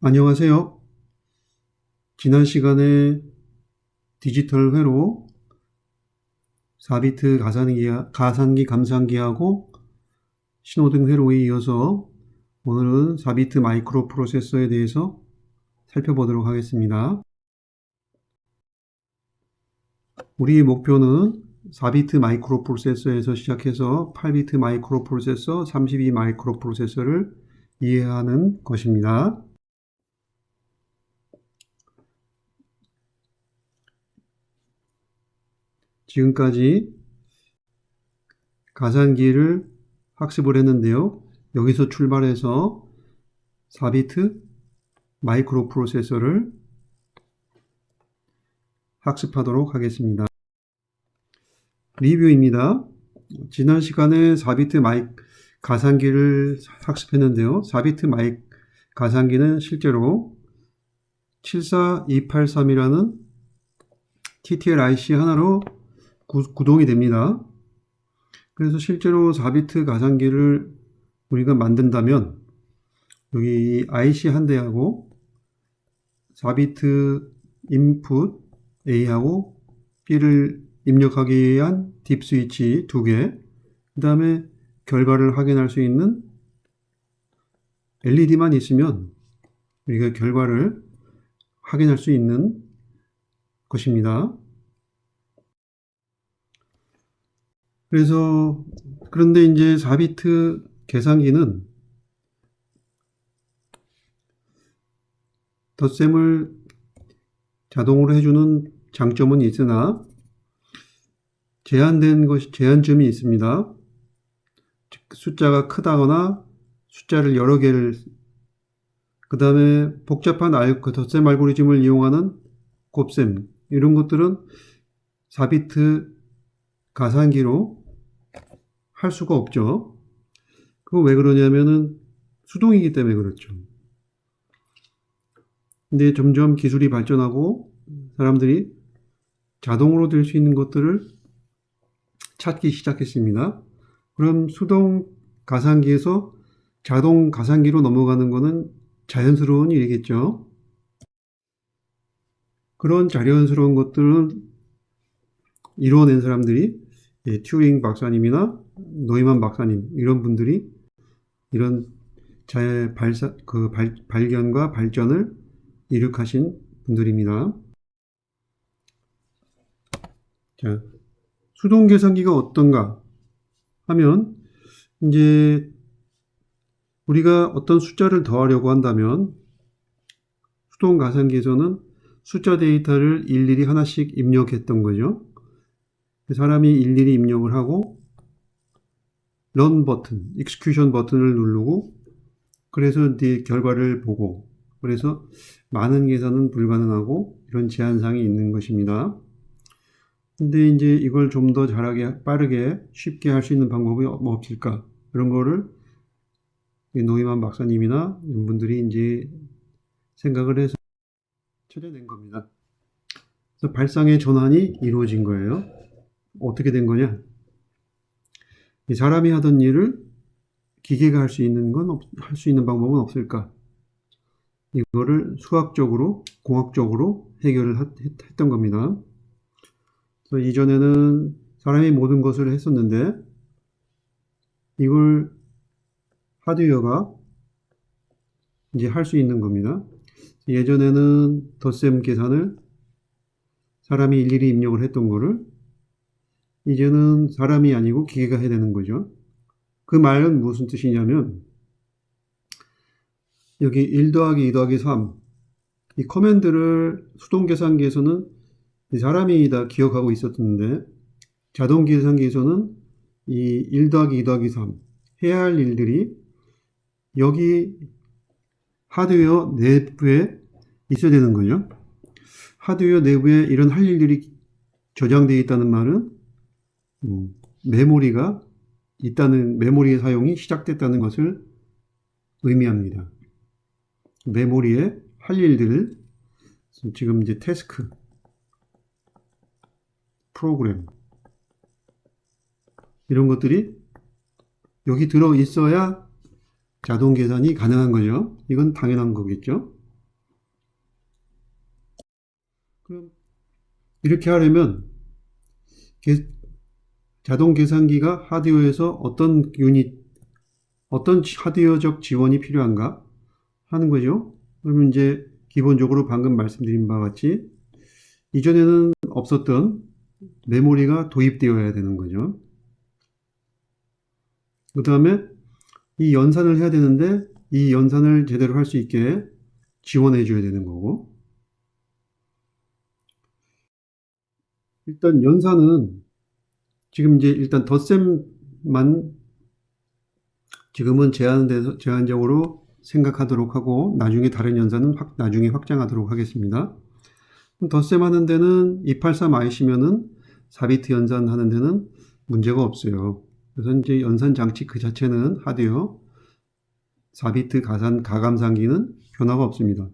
안녕하세요. 지난 시간에 디지털 회로 4비트 가산기 감상기하고 신호등 회로에 이어서 오늘은 4비트 마이크로 프로세서에 대해서 살펴보도록 하겠습니다. 우리의 목표는 4비트 마이크로 프로세서에서 시작해서 8비트 마이크로 프로세서, 32 마이크로 프로세서를 이해하는 것입니다. 지금까지 가산기를 학습을 했는데요. 여기서 출발해서 4비트 마이크로 프로세서를 학습하도록 하겠습니다. 리뷰입니다. 지난 시간에 4비트 가산기를 학습했는데요. 4비트 가산기는 실제로 74283이라는 TTL IC 하나로 구동이 됩니다. 그래서 실제로 4비트 가산기를 우리가 만든다면 여기 IC 한 대하고 4비트 인풋 A하고 B를 입력하기 위한 딥 스위치 2개, 그 다음에 결과를 확인할 수 있는 LED만 있으면 우리가 결과를 확인할 수 있는 것입니다. 그런데 이제 4비트 계산기는 덧셈을 자동으로 해주는 장점은 있으나 제한점이 있습니다. 숫자가 크다거나 숫자를 여러 개를, 그 다음에 복잡한 덧셈 알고리즘을 이용하는 곱셈, 이런 것들은 4비트 가산기로 할 수가 없죠. 그거 왜 그러냐면은 수동이기 때문에 그렇죠. 근데 점점 기술이 발전하고 사람들이 자동으로 될 수 있는 것들을 찾기 시작했습니다. 그럼 수동 가산기에서 자동 가산기로 넘어가는 것은 자연스러운 일이겠죠. 그런 자연스러운 것들은 이루어낸 사람들이 튜링 박사님이나 노이만 박사님, 이런 분들이 이런 발견과 발전을 이룩하신 분들입니다. 자, 수동 계산기가 어떤가 하면, 이제 우리가 어떤 숫자를 더하려고 한다면 수동 가산기에서는 숫자 데이터를 일일이 하나씩 입력했던 거죠. 사람이 일일이 입력을 하고 런 버튼, 익스큐션 버튼을 누르고, 그래서 이제 결과를 보고, 그래서 많은 계산은 불가능하고 이런 제한사항이 있는 것입니다. 근데 이제 이걸 좀 더 잘하게, 빠르게, 쉽게 할 수 있는 방법이 뭐 없을까? 그런 거를 노이만 박사님이나 이런 분들이 이제 생각을 해서 찾아낸 겁니다. 그래서 발상의 전환이 이루어진 거예요. 어떻게 된 거냐? 사람이 하던 일을 기계가 할 수 있는 방법은 없을까? 이거를 수학적으로, 공학적으로 해결을 했던 겁니다. 그래서 이전에는 사람이 모든 것을 했었는데 이걸 하드웨어가 이제 할 수 있는 겁니다. 예전에는 덧셈 계산을 사람이 일일이 입력을 했던 거를 이제는 사람이 아니고 기계가 해야 되는 거죠. 그 말은 무슨 뜻이냐면, 여기 1 더하기 2 더하기 3, 이 커맨드를 수동 계산기에서는 사람이 다 기억하고 있었는데, 자동 계산기에서는 이 1 더하기 2 더하기 3 해야 할 일들이 여기 하드웨어 내부에 있어야 되는 거죠. 하드웨어 내부에 이런 할 일들이 저장되어 있다는 말은 메모리의 사용이 시작됐다는 것을 의미합니다. 메모리에 할 일들을 지금 이제 태스크, 프로그램, 이런 것들이 여기 들어 있어야 자동 계산이 가능한 거죠. 이건 당연한 거겠죠. 그럼 이렇게 하려면 자동 계산기가 하드웨어에서 어떤 하드웨어적 지원이 필요한가 하는 거죠. 그러면 이제 기본적으로 방금 말씀드린 바와 같이 이전에는 없었던 메모리가 도입되어야 되는 거죠. 그 다음에 이 연산을 해야 되는데 이 연산을 제대로 할 수 있게 지원해 줘야 되는 거고, 일단 연산은 지금 이제 일단 덧셈만 지금은 제한적으로 생각하도록 하고 나중에 다른 연산은 나중에 확장하도록 하겠습니다. 덧셈 하는 데는 283IC면은 4비트 연산하는 데는 문제가 없어요. 그래서 이제 연산 장치 그 자체는 하드웨어 4비트 가감상기는 변화가 없습니다.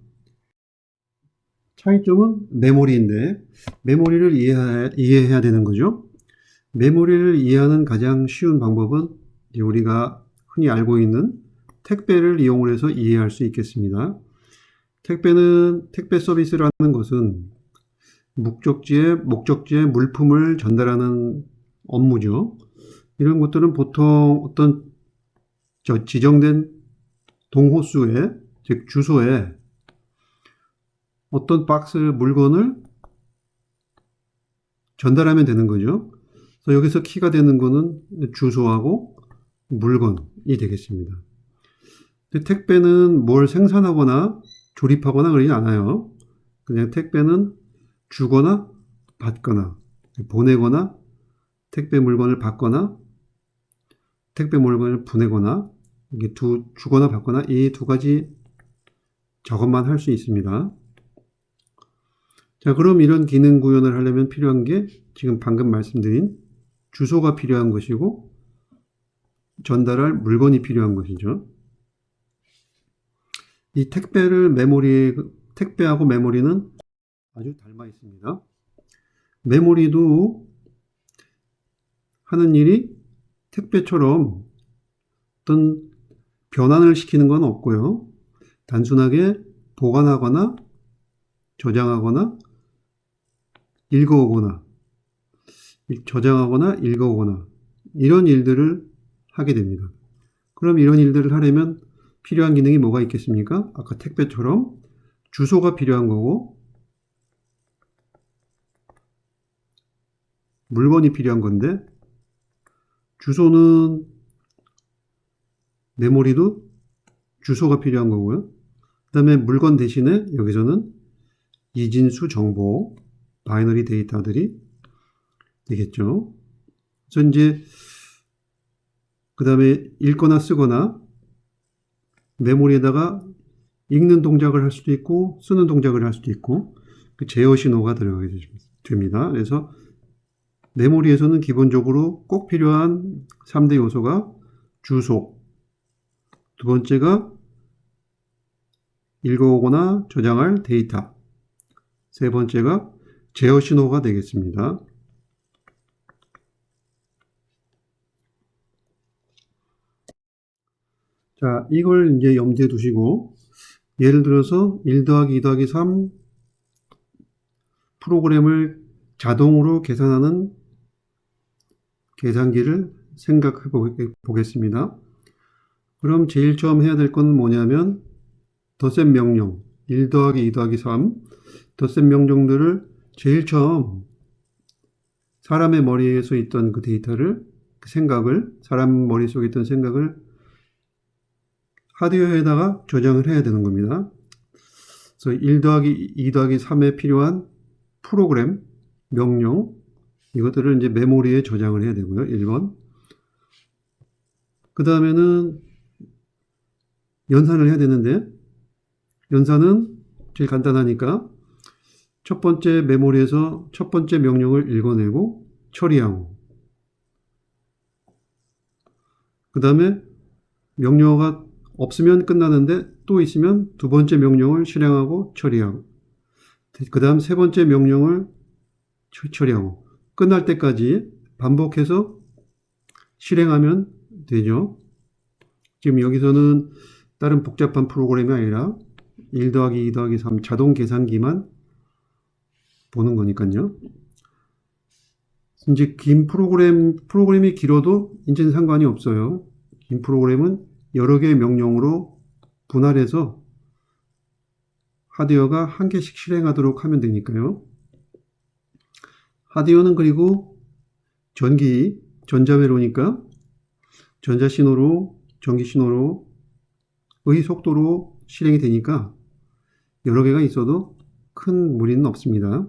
차이점은 메모리인데 메모리를 이해해야 되는 거죠. 메모리를 이해하는 가장 쉬운 방법은 우리가 흔히 알고 있는 택배를 이용을 해서 이해할 수 있겠습니다. 택배 서비스라는 것은 목적지에 물품을 전달하는 업무죠. 이런 것들은 보통 어떤 지정된 동호수에, 즉 주소에 어떤 물건을 전달하면 되는 거죠. 그래서 여기서 키가 되는 거는 주소하고 물건이 되겠습니다. 근데 택배는 뭘 생산하거나 조립하거나 그러지 않아요. 그냥 택배는 주거나 받거나 보내거나 택배 물건을 받거나 택배 물건을 보내거나 이게 주거나 받거나 이 두 가지 작업만 할 수 있습니다. 자, 그럼 이런 기능 구현을 하려면 필요한 게 지금 방금 말씀드린 주소가 필요한 것이고 전달할 물건이 필요한 것이죠. 이 택배하고 메모리는 아주 닮아 있습니다. 메모리도 하는 일이 택배처럼 어떤 변환을 시키는 건 없고요. 단순하게 보관하거나 저장하거나 읽어오거나 이런 일들을 하게 됩니다. 그럼 이런 일들을 하려면 필요한 기능이 뭐가 있겠습니까? 아까 택배처럼 주소가 필요한 거고 물건이 필요한 건데 주소는 메모리도 주소가 필요한 거고요. 그 다음에 물건 대신에 여기서는 이진수 정보, 바이너리 데이터들이 되겠죠. 그래서 이제 그 다음에 읽거나 쓰거나 메모리에다가 읽는 동작을 할 수도 있고 쓰는 동작을 할 수도 있고 그 제어 신호가 들어가게 됩니다. 그래서 메모리에서는 기본적으로 꼭 필요한 3대 요소가 주소, 두 번째가 읽어오거나 저장할 데이터, 세 번째가 제어 신호가 되겠습니다. 자, 이걸 이제 염두에 두시고 예를 들어서 1 더하기 2 더하기 3 프로그램을 자동으로 계산하는 계산기를 생각해 보겠습니다. 그럼 제일 처음 해야 될 건 뭐냐면 덧셈 명령 1 더하기 2 더하기 3 덧셈 명령들을 제일 처음 사람의 머리에서 있던 그 데이터를 사람 머릿속에 있던 생각을 하드웨어에다가 저장을 해야 되는 겁니다. 그래서 1 더하기 2 더하기 3에 필요한 프로그램, 명령 이것들을 이제 메모리에 저장을 해야 되고요. 1번. 그 다음에는 연산을 해야 되는데 연산은 제일 간단하니까 첫 번째 메모리에서 첫 번째 명령을 읽어내고 처리하고 그 다음에 명령어가 없으면 끝나는데 또 있으면 두 번째 명령을 실행하고 처리하고 그 다음 세 번째 명령을 처리하고 끝날 때까지 반복해서 실행하면 되죠. 지금 여기서는 다른 복잡한 프로그램이 아니라 1 더하기 2 더하기 3 자동 계산기만 보는 거니까요. 이제 긴 프로그램이 길어도 이제는 상관이 없어요. 긴 프로그램은 여러 개의 명령으로 분할해서 하드웨어가 한 개씩 실행하도록 하면 되니까요. 하드웨어는 그리고 전자회로니까 전자신호로, 전기신호로의 속도로 실행이 되니까 여러 개가 있어도 큰 무리는 없습니다.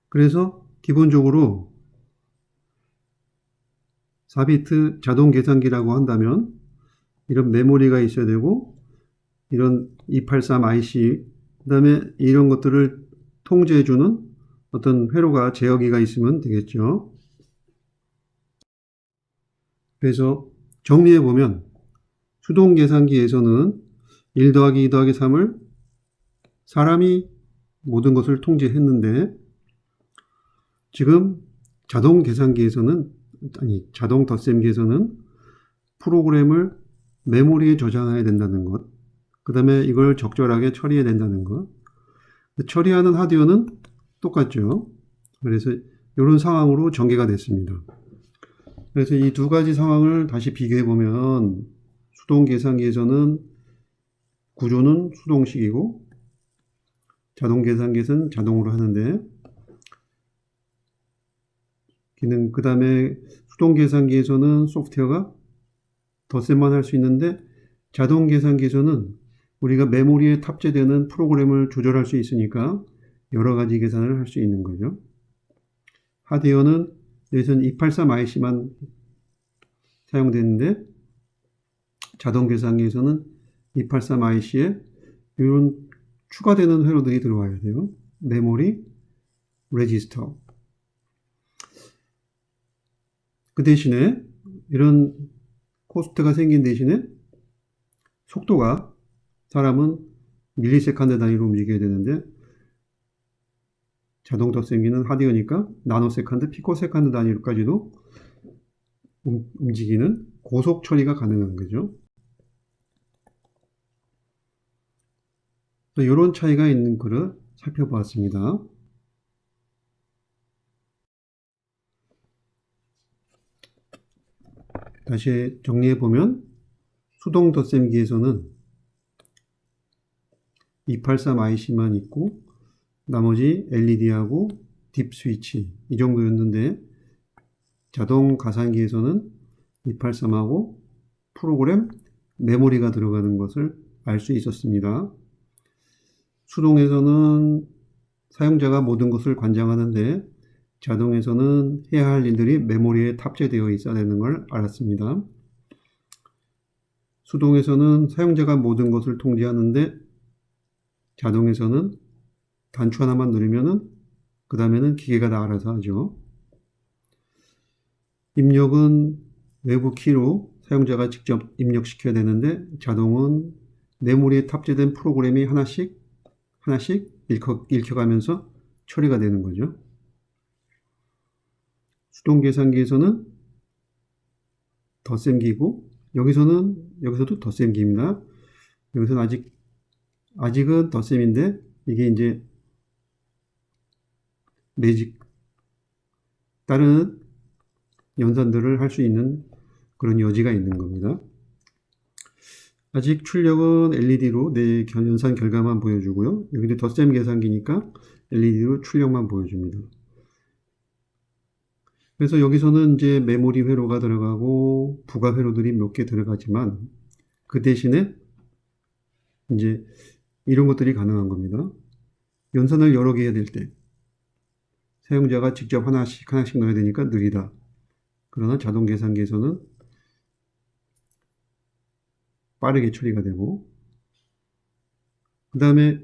그래서 기본적으로 4비트 자동 계산기라고 한다면 이런 메모리가 있어야 되고 이런 283 IC 그 다음에 이런 것들을 통제해주는 어떤 회로가 제어기가 있으면 되겠죠. 그래서 정리해보면 수동 계산기에서는 1 더하기 2 더하기 3을 사람이 모든 것을 통제했는데 지금 자동 계산기에서는 자동 덧셈기에서는 프로그램을 메모리에 저장해야 된다는 것, 그 다음에 이걸 적절하게 처리해야 된다는 것, 처리하는 하드웨어는 똑같죠. 그래서 이런 상황으로 전개가 됐습니다. 그래서 이 두 가지 상황을 다시 비교해 보면 수동 계산기에서는 구조는 수동식이고 자동 계산기에서는 자동으로 하는데 기능 그 다음에 수동 계산기에서는 소프트웨어가 덧셈만 할 수 있는데 자동 계산기에서는 우리가 메모리에 탑재되는 프로그램을 조절할 수 있으니까 여러 가지 계산을 할 수 있는 거죠. 하드웨어는 여기서는 283 IC만 사용되는데 자동 계산기에서는 283 IC에 이런 추가되는 회로들이 들어와야 돼요. 메모리, 레지스터. 그 대신에 이런 코스트가 생긴 대신에 속도가 사람은 밀리세컨드 단위로 움직여야 되는데 자동 덧셈기는 하드웨어니까 나노세컨드, 피코세컨드 단위로까지도 움직이는 고속 처리가 가능한 거죠. 이런 차이가 있는 거를 살펴보았습니다. 다시 정리해보면 수동 덧셈기에서는 283 IC만 있고 나머지 LED하고 딥 스위치 이 정도였는데 자동 가상기에서는 283하고 프로그램 메모리가 들어가는 것을 알 수 있었습니다. 수동에서는 사용자가 모든 것을 관장하는데 자동에서는 해야 할 일들이 메모리에 탑재되어 있어야 되는 걸 알았습니다. 수동에서는 사용자가 모든 것을 통제하는데 자동에서는 단추 하나만 누르면은 그 다음에는 기계가 다 알아서 하죠. 입력은 외부 키로 사용자가 직접 입력시켜야 되는데 자동은 메모리에 탑재된 프로그램이 하나씩 읽혀가면서 처리가 되는 거죠. 수동 계산기에서는 덧셈기고 여기서도 덧셈기입니다. 여기서는 아직은 덧셈인데 이게 이제 다른 연산들을 할 수 있는 그런 여지가 있는 겁니다. 아직 출력은 LED로 내 연산 결과만 보여주고요. 여기도 덧셈 계산기니까 LED로 출력만 보여줍니다. 그래서 여기서는 이제 메모리 회로가 들어가고 부가 회로들이 몇 개 들어가지만 그 대신에 이제 이런 것들이 가능한 겁니다. 연산을 여러 개 해야 될 때 사용자가 직접 하나씩 넣어야 되니까 느리다. 그러나 자동 계산기에서는 빠르게 처리가 되고 그 다음에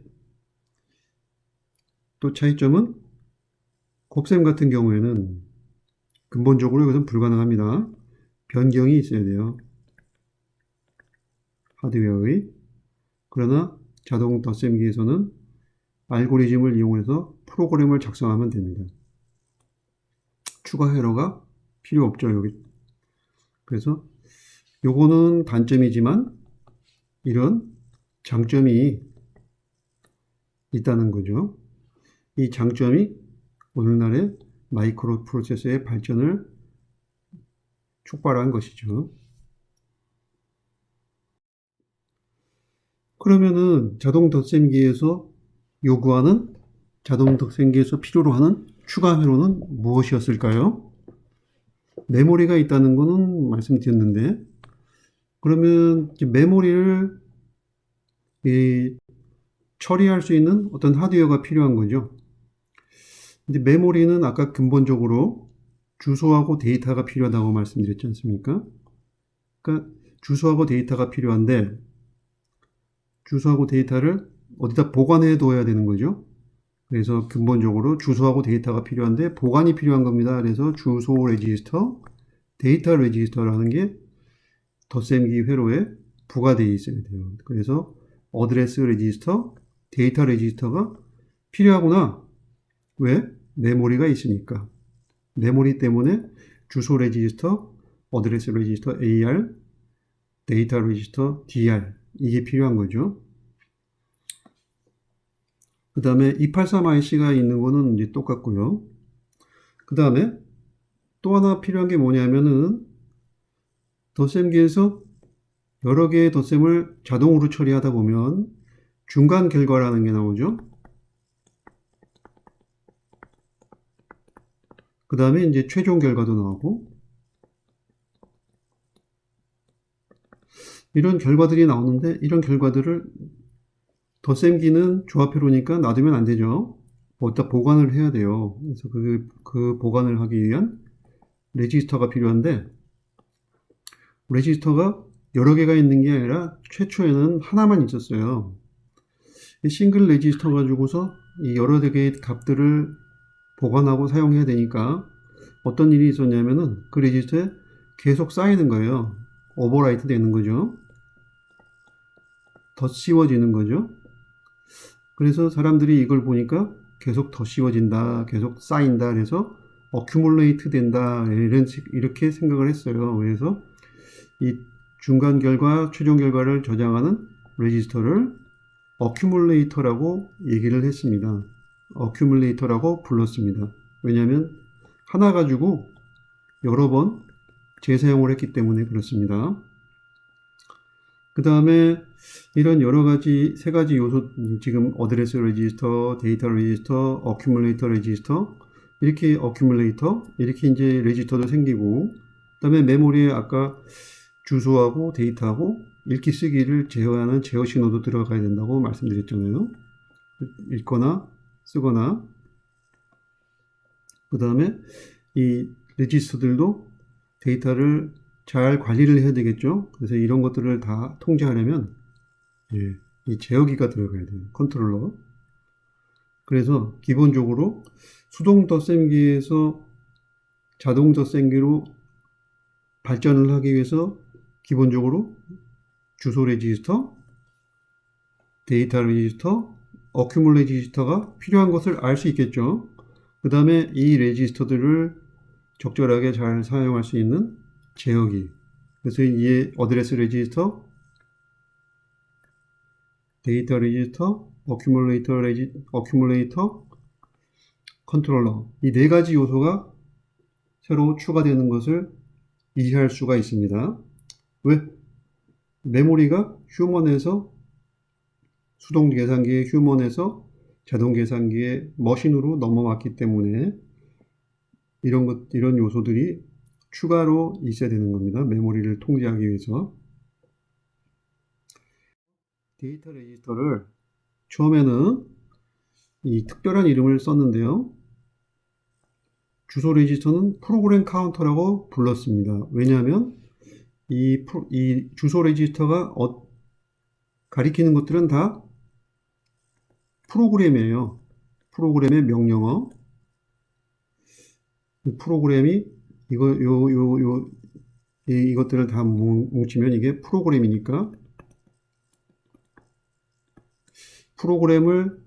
또 차이점은 곱셈 같은 경우에는 근본적으로 이것은 불가능합니다. 변경이 있어야 돼요. 하드웨어의. 그러나 자동 덧셈기에서는 알고리즘을 이용해서 프로그램을 작성하면 됩니다. 추가 회로가 필요 없죠, 여기. 그래서 요거는 단점이지만 이런 장점이 있다는 거죠. 이 장점이 오늘날의 마이크로 프로세서의 발전을 촉발한 것이죠. 그러면은 자동 덧셈기에서 요구하는 자동 덧셈기에서 필요로 하는 추가 회로는 무엇이었을까요? 메모리가 있다는 거는 말씀드렸는데, 그러면 메모리를 처리할 수 있는 어떤 하드웨어가 필요한 거죠. 근데 메모리는 아까 근본적으로 주소하고 데이터가 필요하다고 말씀드렸지 않습니까? 그러니까 주소하고 데이터가 필요한데 주소하고 데이터를 어디다 보관해 둬야 되는 거죠. 그래서 근본적으로 주소하고 데이터가 필요한데 보관이 필요한 겁니다. 그래서 주소 레지스터, 데이터 레지스터라는 게 덧셈기 회로에 부과되어 있어야 돼요. 그래서 어드레스 레지스터, 데이터 레지스터가 필요하구나. 왜? 메모리가 있으니까. 메모리 때문에 주소 레지스터, 어드레스 레지스터 AR, 데이터 레지스터 DR 이게 필요한 거죠. 그 다음에 283IC가 있는 거는 이제 똑같고요. 그 다음에 또 하나 필요한 게 뭐냐면은 덧셈기에서 여러 개의 덧셈을 자동으로 처리하다 보면 중간 결과라는 게 나오죠. 그 다음에 이제 최종 결과도 나오고 이런 결과들이 나오는데 이런 결과들을 덧셈기는 조합회로니까 놔두면 안 되죠. 어디다 보관을 해야 돼요. 그래서 그 보관을 하기 위한 레지스터가 필요한데 레지스터가 여러 개가 있는 게 아니라 최초에는 하나만 있었어요. 싱글 레지스터 가지고서 이 여러 개의 값들을 보관하고 사용해야 되니까 어떤 일이 있었냐면은 그 레지스터에 계속 쌓이는 거예요. 오버라이트 되는 거죠. 더 씌워지는 거죠. 그래서 사람들이 이걸 보니까 계속 더 씌워진다, 계속 쌓인다, 그래서 어큐뮬레이트 된다, 이렇게 생각을 했어요. 그래서 이 중간 결과, 최종 결과를 저장하는 레지스터를 어큐뮬레이터라고 얘기를 했습니다. 어큐뮬레이터라고 불렀습니다. 왜냐하면 하나 가지고 여러 번 재사용을 했기 때문에 그렇습니다. 그 다음에 이런 여러 가지 세 가지 요소 지금 어드레스 레지스터, 데이터 레지스터, 어큐뮬레이터 레지스터 이렇게 어큐뮬레이터 이렇게 이제 레지스터도 생기고 그다음에 메모리에 아까 주소하고 데이터하고 읽기 쓰기를 제어하는 제어 신호도 들어가야 된다고 말씀드렸잖아요. 읽거나 쓰거나 그 다음에 이 레지스터들도 데이터를 잘 관리를 해야 되겠죠. 그래서 이런 것들을 다 통제하려면 이 제어기가 들어가야 돼요. 컨트롤러. 그래서 기본적으로 수동 덧셈기에서 자동 덧셈기로 발전을 하기 위해서 기본적으로 주소 레지스터, 데이터 레지스터, 어큐뮬 레지스터가 필요한 것을 알 수 있겠죠. 그 다음에 이 레지스터들을 적절하게 잘 사용할 수 있는 제어기. 그래서 이 어드레스 레지스터, 데이터 레지스터, 어큐뮬레이터, 컨트롤러. 이 네 가지 요소가 새로 추가되는 것을 이해할 수가 있습니다. 왜? 메모리가 휴먼에서 수동 계산기의 휴먼에서 자동 계산기의 머신으로 넘어왔기 때문에 이런 요소들이 추가로 있어야 되는 겁니다. 메모리를 통제하기 위해서. 데이터 레지스터를 처음에는 이 특별한 이름을 썼는데요. 주소 레지스터는 프로그램 카운터라고 불렀습니다. 왜냐하면 이 주소 레지스터가 가리키는 것들은 다 프로그램이에요. 프로그램의 명령어. 프로그램이 이것들을 다 뭉치면 이게 프로그램이니까 프로그램을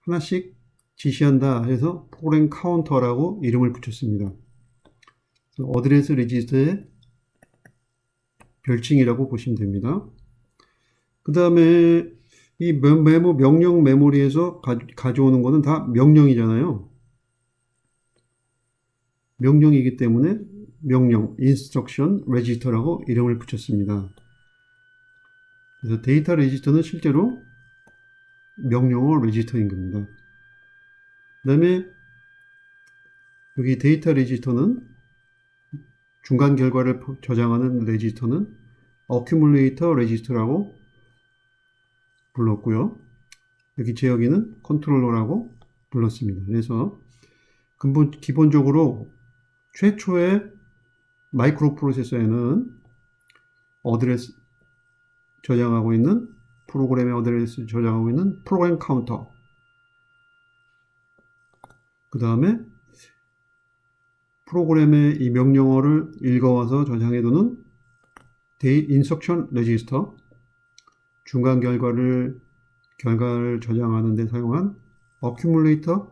하나씩 지시한다 해서 프로그램 카운터라고 이름을 붙였습니다. 어드레스 레지스터의 별칭이라고 보시면 됩니다. 그 다음에 이 명령 메모리에서 가져오는 거는 다 명령이잖아요. 명령이기 때문에 명령, instruction register라고 이름을 붙였습니다. 그래서 데이터 레지스터는 실제로 명령어 레지스터인 겁니다. 그 다음에 여기 데이터 레지스터는 중간 결과를 저장하는 레지스터는 accumulator register라고 불렀고요. 여기 제어기는 컨트롤러라고 불렀습니다. 그래서 기본적으로 최초의 마이크로 프로세서에는 어드레스 저장하고 있는 프로그램의 어드레스 저장하고 있는 프로그램 카운터, 그 다음에 프로그램의 이 명령어를 읽어와서 저장해두는 인석션 레지스터, 중간 결과를 저장하는 데 사용한 어큐뮬레이터,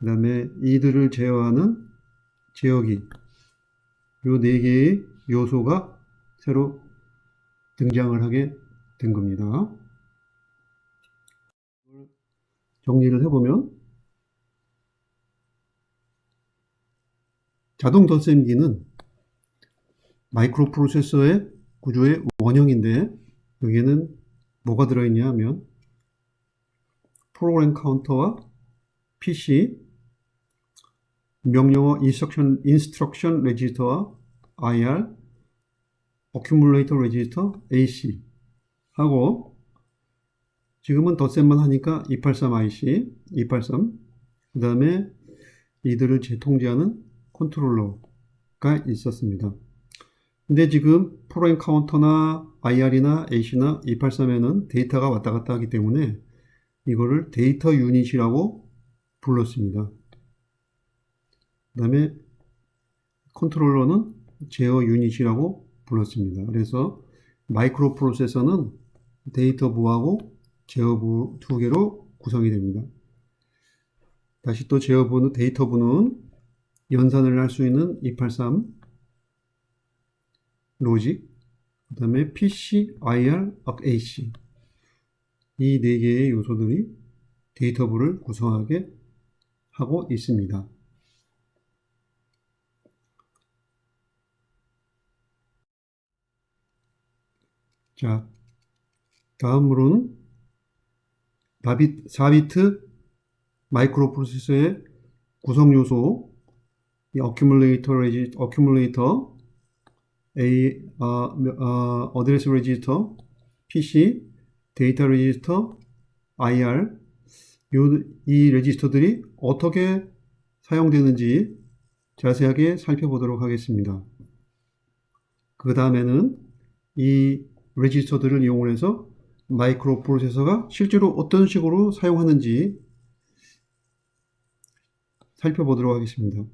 그 다음에 이들을 제어하는 제어기, 이 4개의 요소가 새로 등장을 하게 된 겁니다. 정리를 해보면 자동 덧셈기는 마이크로 프로세서의 구조의 원형인데 여기에는 뭐가 들어있냐 하면 프로그램 카운터와 PC, 명령어 인스트럭션 레지스터와 IR, 어큐뮬레이터 레지스터 AC 하고 지금은 덧셈만 하니까 283 IC, 283, 그 다음에 이들을 통제하는 컨트롤러가 있었습니다. 근데 지금 프로그램 카운터나 IR이나 AC나 283에는 데이터가 왔다 갔다 하기 때문에 이거를 데이터 유닛이라고 불렀습니다. 그 다음에 컨트롤러는 제어 유닛이라고 불렀습니다. 그래서 마이크로 프로세서는 데이터부하고 제어부 2개로 구성이 됩니다. 다시 또 제어부는, 데이터부는 연산을 할 수 있는 283 로직, 그 다음에 PC, IR, AC, 이 4개의 요소들이 데이터부를 구성하게 하고 있습니다. 자, 다음으로는 4비트 마이크로 프로세서의 구성 요소, 이 어큐뮬레이터, 어드레스 레지스터, PC, 데이터 레지스터, IR, 이 레지스터들이 어떻게 사용되는지 자세하게 살펴보도록 하겠습니다. 그 다음에는 이 레지스터들을 이용해서 마이크로 프로세서가 실제로 어떤 식으로 사용하는지 살펴보도록 하겠습니다.